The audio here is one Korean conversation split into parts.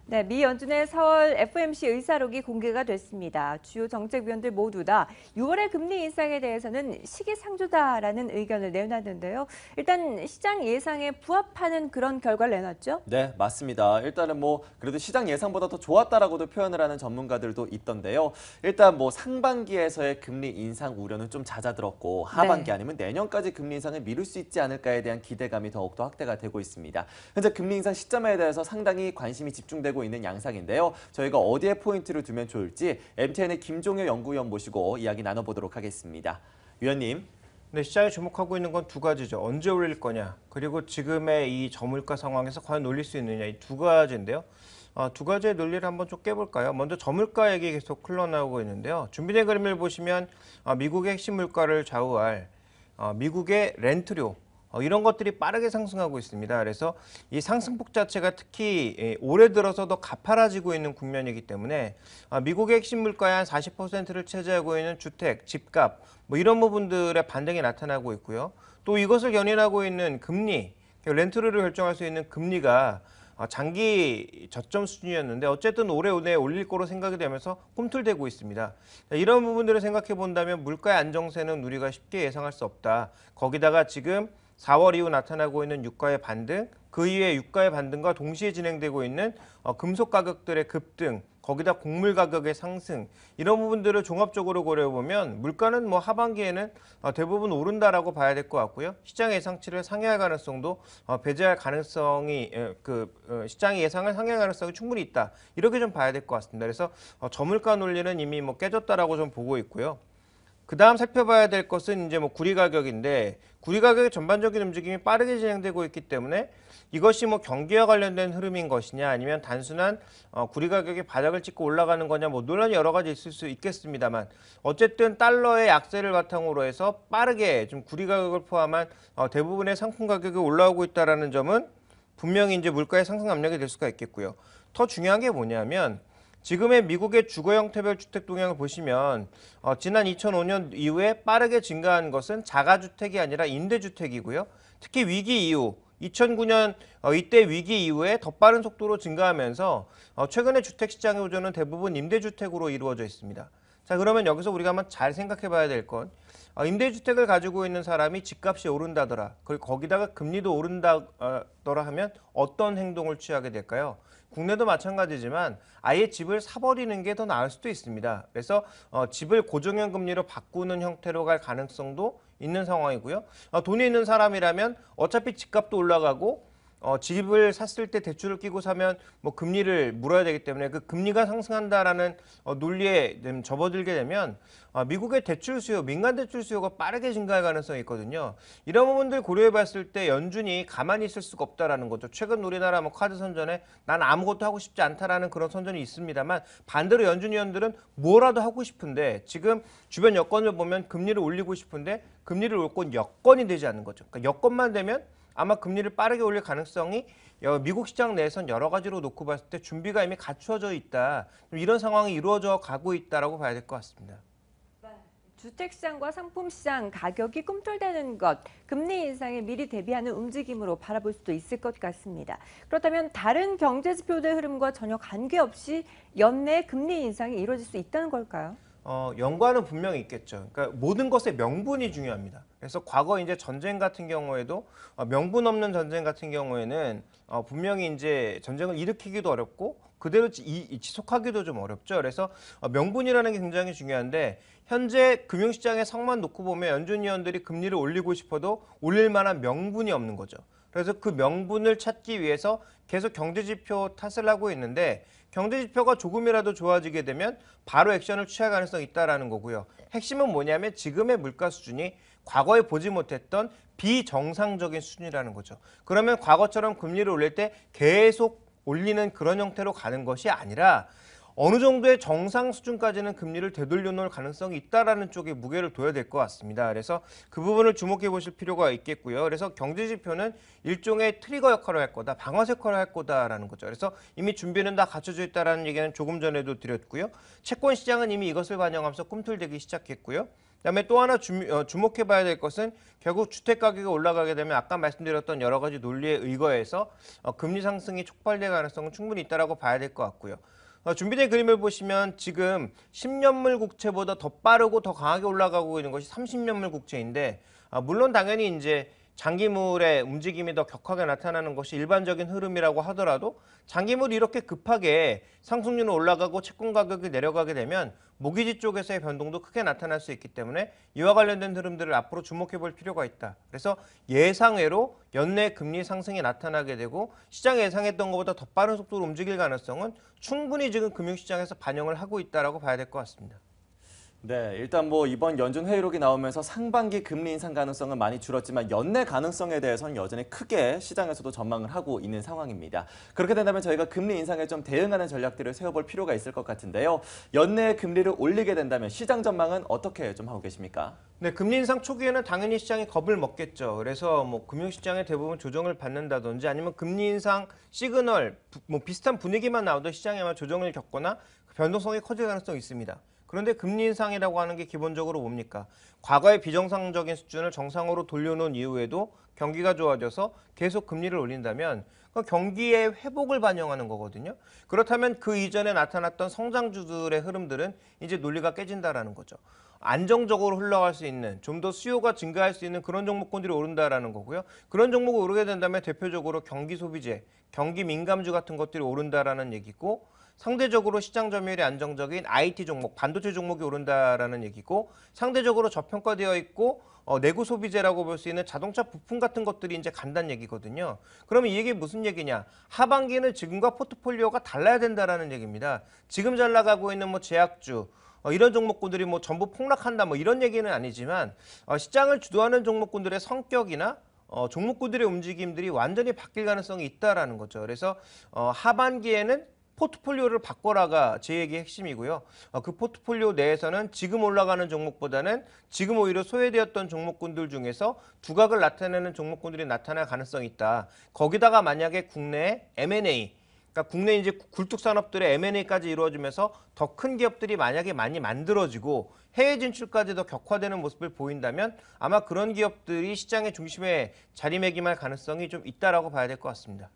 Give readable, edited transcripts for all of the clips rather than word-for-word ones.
네, 미 연준의 4월 FOMC 의사록이 공개가 됐습니다. 주요 정책위원들 모두 다 6월의 금리 인상에 대해서는 시기상조다라는 의견을 내놨는데요. 일단 시장 예상에 부합하는 그런 결과를 내놨죠? 네, 맞습니다. 일단은 그래도 시장 예상보다 더 좋았다라고도 표현을 하는 전문가들도 있던데요. 일단 상반기에서의 금리 인상 우려는 좀 잦아들었고 하반기 네. 아니면 내년까지 금리 인상을 미룰 수 있지 않을까에 대한 기대감이 더욱더 확대가 되고 있습니다. 현재 금리 인상 시점에 대해서 상당히 관심이 집중되고 있는 양상인데요. 저희가 어디에 포인트를 두면 좋을지 MTN의 김종효 연구위원 모시고 이야기 나눠보도록 하겠습니다. 위원님. 네, 시장이 주목하고 있는 건 두 가지죠. 언제 올릴 거냐, 그리고 지금의 이 저물가 상황에서 과연 올릴 수 있느냐, 이 두 가지인데요. 두 가지의 논리를 한번 좀 깨볼까요? 먼저 저물가 얘기 계속 흘러나오고 있는데요. 준비된 그림을 보시면 미국의 핵심 물가를 좌우할 미국의 렌트료, 이런 것들이 빠르게 상승하고 있습니다. 그래서 이 상승폭 자체가 특히 올해 들어서 더 가파라지고 있는 국면이기 때문에 미국의 핵심 물가의 한 40%를 차지하고 있는 주택, 집값 이런 부분들의 반등이 나타나고 있고요. 또 이것을 견인하고 있는 금리, 렌트료를 결정할 수 있는 금리가 장기 저점 수준이었는데 어쨌든 올해 내에 올릴 거로 생각이 되면서 꿈틀대고 있습니다. 이런 부분들을 생각해 본다면 물가의 안정세는 우리가 쉽게 예상할 수 없다. 거기다가 지금 4월 이후 나타나고 있는 유가의 반등, 그 이후에 유가의 반등과 동시에 진행되고 있는 금속 가격들의 급등, 거기다 곡물 가격의 상승, 이런 부분들을 종합적으로 고려해보면 물가는 하반기에는 대부분 오른다라고 봐야 될 것 같고요. 시장 예상치를 상회할 가능성도 배제할 가능성이 시장의 예상을 상회할 가능성이 충분히 있다. 이렇게 좀 봐야 될 것 같습니다. 그래서 저물가 논리는 이미 깨졌다라고 좀 보고 있고요. 그 다음 살펴봐야 될 것은 이제 구리 가격인데, 구리 가격의 전반적인 움직임이 빠르게 진행되고 있기 때문에 이것이 경기와 관련된 흐름인 것이냐, 아니면 단순한 구리 가격이 바닥을 찍고 올라가는 거냐, 논란이 여러 가지 있을 수 있겠습니다만, 어쨌든 달러의 약세를 바탕으로 해서 빠르게 좀 구리 가격을 포함한 대부분의 상품 가격이 올라오고 있다는 점은 분명히 이제 물가의 상승 압력이 될 수가 있겠고요. 더 중요한 게 뭐냐면, 지금의 미국의 주거 형태별 주택 동향을 보시면 지난 2005년 이후에 빠르게 증가한 것은 자가주택이 아니라 임대주택이고요. 특히 위기 이후 2009년 이때 위기 이후에 더 빠른 속도로 증가하면서 최근의 주택시장의 호조는 대부분 임대주택으로 이루어져 있습니다. 자, 그러면 여기서 우리가 한번 잘 생각해 봐야 될 건, 임대주택을 가지고 있는 사람이 집값이 오른다더라, 그리고 거기다가 금리도 오른다더라 하면 어떤 행동을 취하게 될까요? 국내도 마찬가지지만 아예 집을 사버리는 게 더 나을 수도 있습니다. 그래서 집을 고정형 금리로 바꾸는 형태로 갈 가능성도 있는 상황이고요. 돈이 있는 사람이라면 어차피 집값도 올라가고 집을 샀을 때 대출을 끼고 사면 금리를 물어야 되기 때문에 그 금리가 상승한다라는 논리에 접어들게 되면 미국의 대출 수요, 민간 대출 수요가 빠르게 증가할 가능성이 있거든요. 이런 부분들 고려해 봤을 때 연준이 가만히 있을 수가 없다라는 거죠. 최근 우리나라 카드 선전에 난 아무것도 하고 싶지 않다라는 그런 선전이 있습니다만, 반대로 연준 위원들은 뭐라도 하고 싶은데 지금 주변 여건을 보면 금리를 올리고 싶은데 금리를 올 건 여건이 되지 않는 거죠. 그러니까 여건만 되면 아마 금리를 빠르게 올릴 가능성이 미국 시장 내에선 여러 가지로 놓고 봤을 때 준비가 이미 갖추어져 있다. 이런 상황이 이루어져 가고 있다라고 봐야 될 것 같습니다. 주택시장과 상품시장 가격이 꿈틀대는 것, 금리 인상에 미리 대비하는 움직임으로 바라볼 수도 있을 것 같습니다. 그렇다면 다른 경제지표들 흐름과 전혀 관계없이 연내 금리 인상이 이루어질 수 있다는 걸까요? 연관은 분명히 있겠죠. 그러니까 모든 것의 명분이 중요합니다. 그래서 과거 이제 전쟁 같은 경우에도 명분 없는 전쟁 같은 경우에는 분명히 이제 전쟁을 일으키기도 어렵고 그대로 지속하기도 좀 어렵죠. 그래서 명분이라는 게 굉장히 중요한데, 현재 금융시장의 상황만 놓고 보면 연준 위원들이 금리를 올리고 싶어도 올릴 만한 명분이 없는 거죠. 그래서 그 명분을 찾기 위해서 계속 경제지표 탓을 하고 있는데, 경제지표가 조금이라도 좋아지게 되면 바로 액션을 취할 가능성이 있다는 거고요. 핵심은 뭐냐면 지금의 물가 수준이 과거에 보지 못했던 비정상적인 수준이라는 거죠. 그러면 과거처럼 금리를 올릴 때 계속 올리는 그런 형태로 가는 것이 아니라 어느 정도의 정상 수준까지는 금리를 되돌려 놓을 가능성이 있다라는 쪽에 무게를 둬야 될 것 같습니다. 그래서 그 부분을 주목해 보실 필요가 있겠고요. 그래서 경제지표는 일종의 트리거 역할을 할 거다, 방아쇠 역할을 할 거다라는 거죠. 그래서 이미 준비는 다 갖춰져 있다라는 얘기는 조금 전에도 드렸고요. 채권 시장은 이미 이것을 반영하면서 꿈틀대기 시작했고요. 그다음에 또 하나 주목해 봐야 될 것은 결국 주택 가격이 올라가게 되면 아까 말씀드렸던 여러 가지 논리에 의거해서 금리 상승이 촉발될 가능성은 충분히 있다라고 봐야 될 것 같고요. 준비된 그림을 보시면 지금 10년물 국채보다 더 빠르고 더 강하게 올라가고 있는 것이 30년물 국채인데 물론 당연히 이제 장기물의 움직임이 더 격하게 나타나는 것이 일반적인 흐름이라고 하더라도 장기물이 이렇게 급하게 상승률은 올라가고 채권 가격이 내려가게 되면 모기지 쪽에서의 변동도 크게 나타날 수 있기 때문에 이와 관련된 흐름들을 앞으로 주목해 볼 필요가 있다. 그래서 예상외로 연내 금리 상승이 나타나게 되고 시장이 예상했던 것보다 더 빠른 속도로 움직일 가능성은 충분히 지금 금융시장에서 반영을 하고 있다라고 봐야 될 것 같습니다. 네, 일단 뭐 이번 연준 회의록이 나오면서 상반기 금리 인상 가능성은 많이 줄었지만 연내 가능성에 대해서는 여전히 크게 시장에서도 전망을 하고 있는 상황입니다. 그렇게 된다면 저희가 금리 인상에 좀 대응하는 전략들을 세워볼 필요가 있을 것 같은데요. 연내 금리를 올리게 된다면 시장 전망은 어떻게 좀 하고 계십니까? 네, 금리 인상 초기에는 당연히 시장이 겁을 먹겠죠. 그래서 뭐 금융시장에 대부분 조정을 받는다든지 아니면 금리 인상 시그널 뭐 비슷한 분위기만 나오도 시장이 아마 조정을 겪거나 변동성이 커질 가능성이 있습니다. 그런데 금리 인상이라고 하는 게 기본적으로 뭡니까? 과거의 비정상적인 수준을 정상으로 돌려놓은 이후에도 경기가 좋아져서 계속 금리를 올린다면 그 경기의 회복을 반영하는 거거든요. 그렇다면 그 이전에 나타났던 성장주들의 흐름들은 이제 논리가 깨진다라는 거죠. 안정적으로 흘러갈 수 있는 좀 더 수요가 증가할 수 있는 그런 종목군들이 오른다라는 거고요. 그런 종목이 오르게 된다면 대표적으로 경기 소비재, 경기 민감주 같은 것들이 오른다라는 얘기고 상대적으로 시장 점유율이 안정적인 IT 종목, 반도체 종목이 오른다라는 얘기고 상대적으로 저평가되어 있고 내구 소비재라고 볼 수 있는 자동차 부품 같은 것들이 이제 간다는 얘기거든요. 그러면 이 얘기 무슨 얘기냐? 하반기는 지금과 포트폴리오가 달라야 된다라는 얘기입니다. 지금 잘 나가고 있는 뭐 제약주 이런 종목군들이 뭐 전부 폭락한다 뭐 이런 얘기는 아니지만 시장을 주도하는 종목군들의 성격이나 종목군들의 움직임들이 완전히 바뀔 가능성이 있다라는 거죠. 그래서 하반기에는 포트폴리오를 바꿔라가 제 얘기의 핵심이고요. 그 포트폴리오 내에서는 지금 올라가는 종목보다는 지금 오히려 소외되었던 종목군들 중에서 두각을 나타내는 종목군들이 나타날 가능성이 있다. 거기다가 만약에 국내 M&A, 그러니까 국내 이제 굴뚝 산업들의 M&A까지 이루어지면서 더 큰 기업들이 만약에 많이 만들어지고 해외 진출까지 더 격화되는 모습을 보인다면 아마 그런 기업들이 시장의 중심에 자리매김할 가능성이 좀 있다라고 봐야 될 것 같습니다.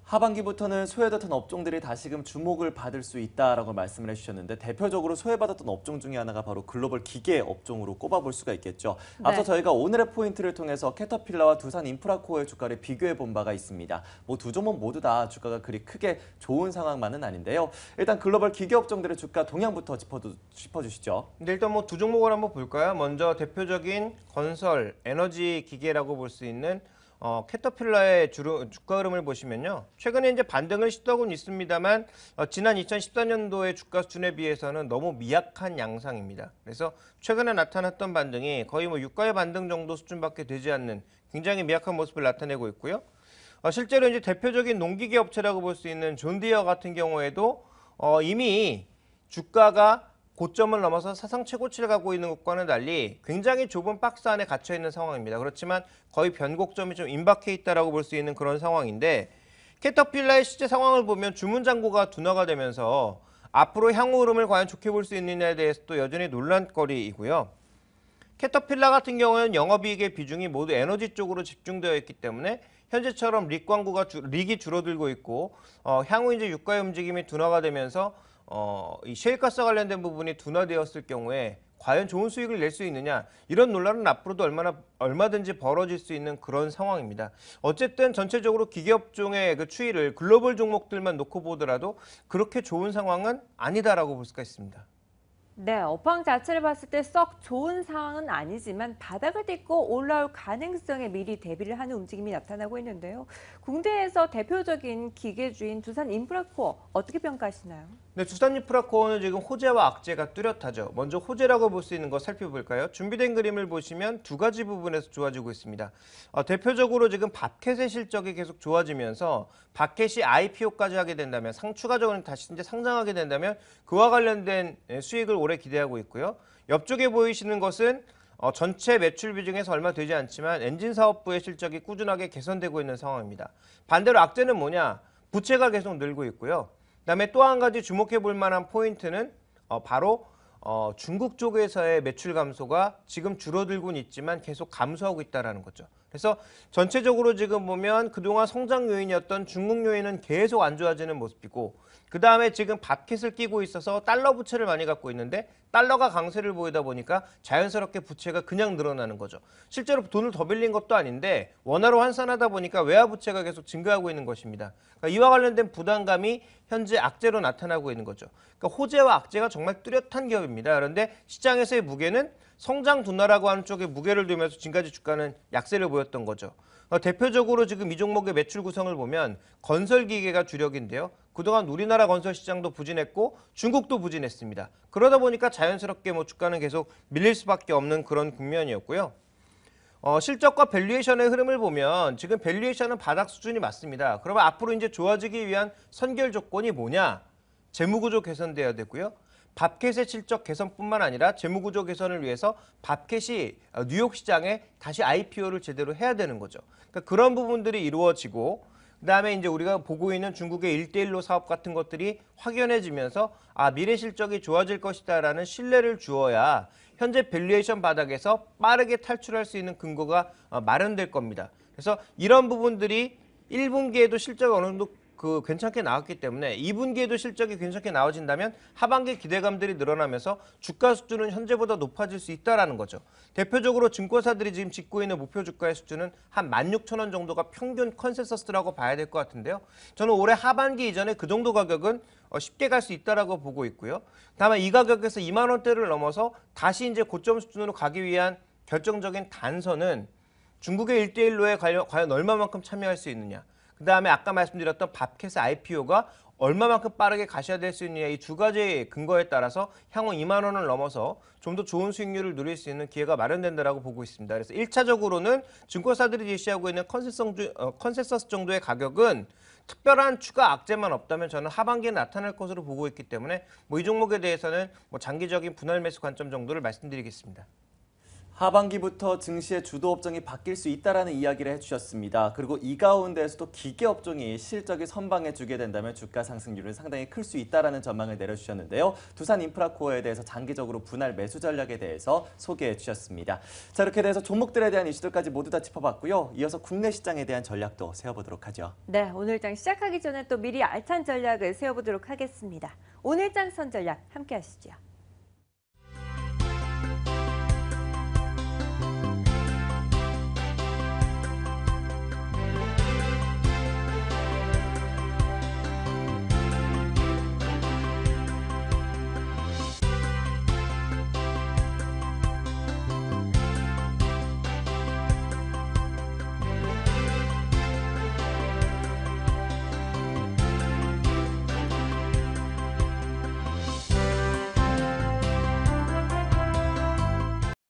하반기부터는 소외됐던 업종들이 다시금 주목을 받을 수 있다라고 말씀을 해주셨는데 대표적으로 소외받았던 업종 중에 하나가 바로 글로벌 기계 업종으로 꼽아볼 수가 있겠죠. 앞서 저희가 오늘의 포인트를 통해서 캐터필러와 두산 인프라코어의 주가를 비교해 본 바가 있습니다. 뭐 두 종목 모두 다 주가가 그리 크게 좋은 상황만은 아닌데요. 일단 글로벌 기계 업종들의 주가 동향부터 짚어주시죠. 근데 일단 뭐 두 종목을 한번 볼까요? 먼저 대표적인 건설, 에너지 기계라고 볼 수 있는 캐터필러의 주가 흐름을 보시면요. 최근에 이제 반등을 시도하고는 있습니다만 지난 2014년도의 주가 수준에 비해서는 너무 미약한 양상입니다. 그래서 최근에 나타났던 반등이 거의 뭐 유가의 반등 정도 수준밖에 되지 않는 굉장히 미약한 모습을 나타내고 있고요. 실제로 이제 대표적인 농기계 업체라고 볼 수 있는 존디어 같은 경우에도 이미 주가가 고점을 넘어서 사상 최고치를 가고 있는 것과는 달리 굉장히 좁은 박스 안에 갇혀 있는 상황입니다. 그렇지만 거의 변곡점이 좀 임박해 있다라고 볼 수 있는 그런 상황인데 캐터필러의 실제 상황을 보면 주문 잔고가 둔화가 되면서 앞으로 향후 흐름을 과연 좋게 볼 수 있느냐에 대해서도 여전히 논란거리이고요. 캐터필러 같은 경우는 영업이익의 비중이 모두 에너지 쪽으로 집중되어 있기 때문에 현재처럼 릭이 줄어들고 있고 향후 이제 유가의 움직임이 둔화가 되면서 이 셰일가스 관련된 부분이 둔화되었을 경우에 과연 좋은 수익을 낼 수 있느냐 이런 논란은 앞으로도 얼마든지 벌어질 수 있는 그런 상황입니다. 어쨌든 전체적으로 기계업종의 그 추이를 글로벌 종목들만 놓고 보더라도 그렇게 좋은 상황은 아니다라고 볼 수가 있습니다. 네, 업황 자체를 봤을 때 썩 좋은 상황은 아니지만 바닥을 딛고 올라올 가능성에 미리 대비를 하는 움직임이 나타나고 있는데요. 국내에서 대표적인 기계주인 두산 인프라코어 어떻게 평가하시나요? 네, 두산 인프라코어는 지금 호재와 악재가 뚜렷하죠. 먼저 호재라고 볼 수 있는 거 살펴볼까요? 준비된 그림을 보시면 두 가지 부분에서 좋아지고 있습니다. 대표적으로 지금 밥캣의 실적이 계속 좋아지면서 밥캣이 IPO까지 하게 된다면 추가적으로 다시 이제 상장하게 된다면 그와 관련된 수익을 오래 기대하고 있고요. 옆쪽에 보이시는 것은 전체 매출 비중에서 얼마 되지 않지만 엔진 사업부의 실적이 꾸준하게 개선되고 있는 상황입니다. 반대로 악재는 뭐냐? 부채가 계속 늘고 있고요. 그다음에 또 한 가지 주목해 볼 만한 포인트는 바로 중국 쪽에서의 매출 감소가 지금 줄어들고는 있지만 계속 감소하고 있다는 거죠. 그래서 전체적으로 지금 보면 그동안 성장 요인이었던 중국 요인은 계속 안 좋아지는 모습이고, 그 다음에 지금 밥캣을 끼고 있어서 달러 부채를 많이 갖고 있는데 달러가 강세를 보이다 보니까 자연스럽게 부채가 그냥 늘어나는 거죠. 실제로 돈을 더 빌린 것도 아닌데 원화로 환산하다 보니까 외화 부채가 계속 증가하고 있는 것입니다. 그러니까 이와 관련된 부담감이 현재 악재로 나타나고 있는 거죠. 그러니까 호재와 악재가 정말 뚜렷한 기업입니다. 그런데 시장에서의 무게는 성장 둔화라고 하는 쪽에 무게를 두면서 지금까지 주가는 약세를 보였던 거죠. 대표적으로 지금 이 종목의 매출 구성을 보면 건설기계가 주력인데요. 그동안 우리나라 건설 시장도 부진했고 중국도 부진했습니다. 그러다 보니까 자연스럽게 주가는 계속 밀릴 수밖에 없는 그런 국면이었고요. 실적과 밸류에이션의 흐름을 보면 지금 밸류에이션은 바닥 수준이 맞습니다. 그러면 앞으로 이제 좋아지기 위한 선결 조건이 뭐냐? 재무구조 개선돼야 되고요. 밥캣의 실적 개선뿐만 아니라 재무구조 개선을 위해서 밥캣이 뉴욕 시장에 다시 IPO를 제대로 해야 되는 거죠. 그러니까 그런 부분들이 이루어지고, 그다음에 이제 우리가 보고 있는 중국의 1대1로 사업 같은 것들이 확연해지면서 미래 실적이 좋아질 것이다라는 신뢰를 주어야 현재 밸류에이션 바닥에서 빠르게 탈출할 수 있는 근거가 마련될 겁니다. 그래서 이런 부분들이 1분기에도 실적이 어느 정도 괜찮게 나왔기 때문에 2분기에도 실적이 괜찮게 나와진다면 하반기 기대감들이 늘어나면서 주가 수준은 현재보다 높아질 수 있다는 거죠. 대표적으로 증권사들이 지금 짓고 있는 목표 주가의 수준은 한 16,000원 정도가 평균 컨센서스라고 봐야 될 것 같은데요. 저는 올해 하반기 이전에 그 정도 가격은 쉽게 갈 수 있다라고 보고 있고요. 다만 이 가격에서 2만 원대를 넘어서 다시 이제 고점 수준으로 가기 위한 결정적인 단서는 중국의 1대1로에 과연 얼마만큼 참여할 수 있느냐. 그 다음에 아까 말씀드렸던 밥캣의 IPO가 얼마만큼 빠르게 가셔야 될 수 있느냐, 이 두 가지 근거에 따라서 향후 2만 원을 넘어서 좀 더 좋은 수익률을 누릴 수 있는 기회가 마련된다라고 보고 있습니다. 그래서 1차적으로는 증권사들이 제시하고 있는 컨센서스 정도의 가격은 특별한 추가 악재만 없다면 저는 하반기에 나타날 것으로 보고 있기 때문에 이 종목에 대해서는 장기적인 분할 매수 관점 정도를 말씀드리겠습니다. 하반기부터 증시의 주도 업종이 바뀔 수 있다라는 이야기를 해주셨습니다. 그리고 이 가운데에서도 기계 업종이 실적이 선방해주게 된다면 주가 상승률은 상당히 클 수 있다라는 전망을 내려주셨는데요. 두산 인프라코어에 대해서 장기적으로 분할 매수 전략에 대해서 소개해 주셨습니다. 자, 이렇게 돼서 종목들에 대한 이슈들까지 모두 다 짚어봤고요. 이어서 국내 시장에 대한 전략도 세워보도록 하죠. 네, 오늘장 시작하기 전에 또 미리 알찬 전략을 세워보도록 하겠습니다. 오늘장 선 전략 함께 하시죠.